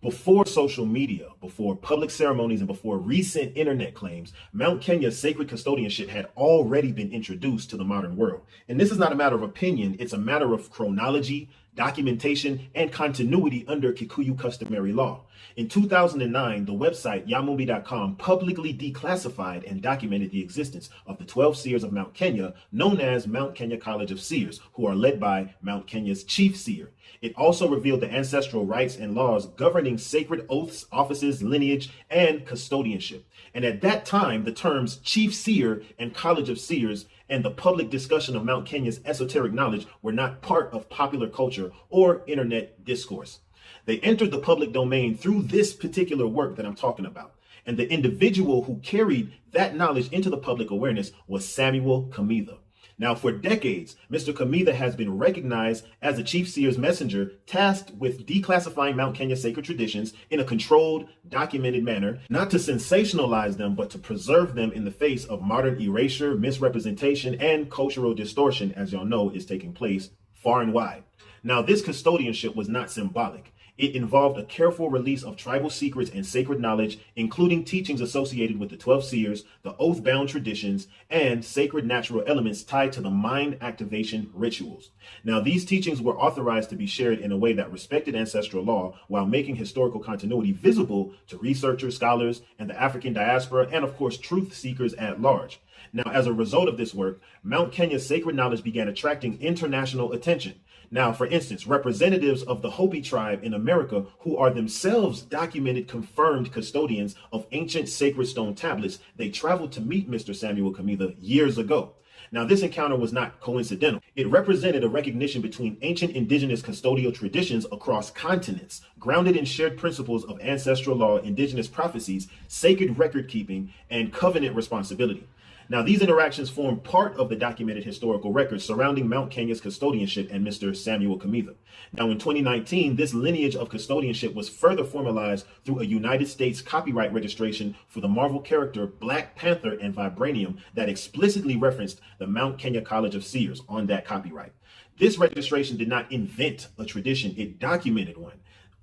Before social media, before public ceremonies, and before recent internet claims, Mount Kenya's sacred custodianship had already been introduced to the modern world. And this is not a matter of opinion, it's a matter of chronology, documentation, and continuity under Kikuyu customary law. In 2009, the website yamumbi.com publicly declassified and documented the existence of the 12 Seers of Mount Kenya, known as Mount Kenya College of Seers, who are led by Mount Kenya's Chief Seer. It also revealed the ancestral rights and laws governing sacred oaths, offices, lineage, and custodianship. And at that time, the terms Chief Seer and College of Seers and the public discussion of Mount Kenya's esoteric knowledge were not part of popular culture or internet discourse. They entered the public domain through this particular work that I'm talking about. And the individual who carried that knowledge into the public awareness was Samuel Kamitha. Now, for decades, Mr. Kamitha has been recognized as a Chief Seer's messenger tasked with declassifying Mount Kenya's sacred traditions in a controlled, documented manner, not to sensationalize them, but to preserve them in the face of modern erasure, misrepresentation, and cultural distortion, as y'all know, is taking place far and wide. Now, this custodianship was not symbolic. It involved a careful release of tribal secrets and sacred knowledge, including teachings associated with the 12 seers, the oath-bound traditions, and sacred natural elements tied to the mind activation rituals. Now, these teachings were authorized to be shared in a way that respected ancestral law while making historical continuity visible to researchers, scholars, and the African diaspora, and of course, truth seekers at large. Now, as a result of this work, Mount Kenya's sacred knowledge began attracting international attention. Now, for instance, representatives of the Hopi tribe in America, who are themselves documented, confirmed custodians of ancient sacred stone tablets, they traveled to meet Mr. Samuel Kamitha years ago. Now, this encounter was not coincidental. It represented a recognition between ancient indigenous custodial traditions across continents, grounded in shared principles of ancestral law, indigenous prophecies, sacred record keeping, and covenant responsibility. Now, these interactions form part of the documented historical record surrounding Mount Kenya's custodianship and Mr. Samuel Kamitha. Now, in 2019, this lineage of custodianship was further formalized through a United States copyright registration for the Marvel character Black Panther and Vibranium that explicitly referenced the Mount Kenya College of Seers on that copyright. This registration did not invent a tradition, it documented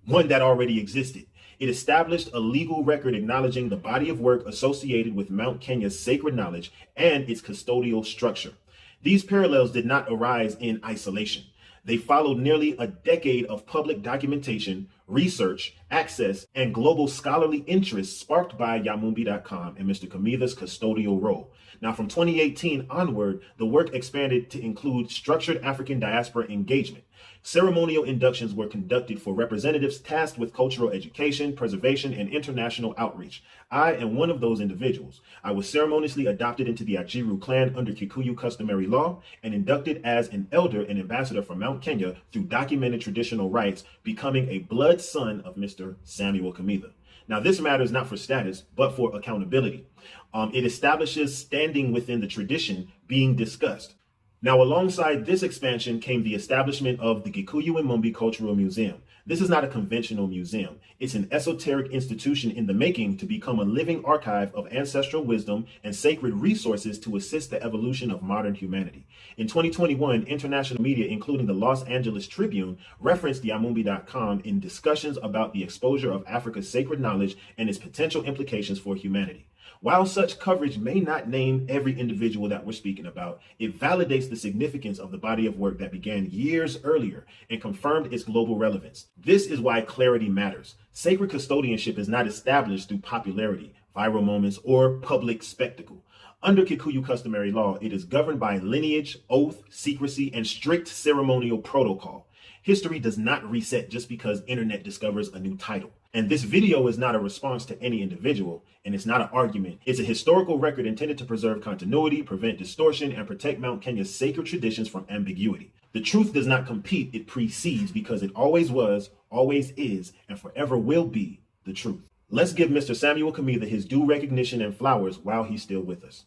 one that already existed. It established a legal record acknowledging the body of work associated with Mount Kenya's sacred knowledge and its custodial structure. These parallels did not arise in isolation. They followed nearly a decade of public documentation, research, access, and global scholarly interest sparked by yamumbi.com and Mr. Kamitha's custodial role. Now, from 2018 onward, the work expanded to include structured African diaspora engagement. Ceremonial inductions were conducted for representatives tasked with cultural education, preservation, and international outreach. I am one of those individuals. I was ceremoniously adopted into the Ajiru clan under Kikuyu customary law and inducted as an elder and ambassador for Mount Kenya through documented traditional rites, becoming a blood son of Mr. Samuel Kamitha. Now, this matters not for status, but for accountability. It establishes standing within the tradition being discussed. Now, alongside this expansion came the establishment of the Kikuyu and Mumbi Cultural Museum. This is not a conventional museum. It's an esoteric institution in the making to become a living archive of ancestral wisdom and sacred resources to assist the evolution of modern humanity. In 2021, international media, including the Los Angeles Tribune, referenced yamumbi.com in discussions about the exposure of Africa's sacred knowledge and its potential implications for humanity. While such coverage may not name every individual that we're speaking about, it validates the significance of the body of work that began years earlier and confirmed its global relevance. This is why clarity matters. Sacred custodianship is not established through popularity, viral moments, or public spectacle. Under Kikuyu customary law, it is governed by lineage, oath, secrecy, and strict ceremonial protocol. History does not reset just because internet discovers a new title. And this video is not a response to any individual, and it's not an argument. It's a historical record intended to preserve continuity, prevent distortion, and protect Mount Kenya's sacred traditions from ambiguity. The truth does not compete, it precedes because it always was, always is, and forever will be the truth. Let's give Mr. Samuel Kamitha his due recognition and flowers while he's still with us.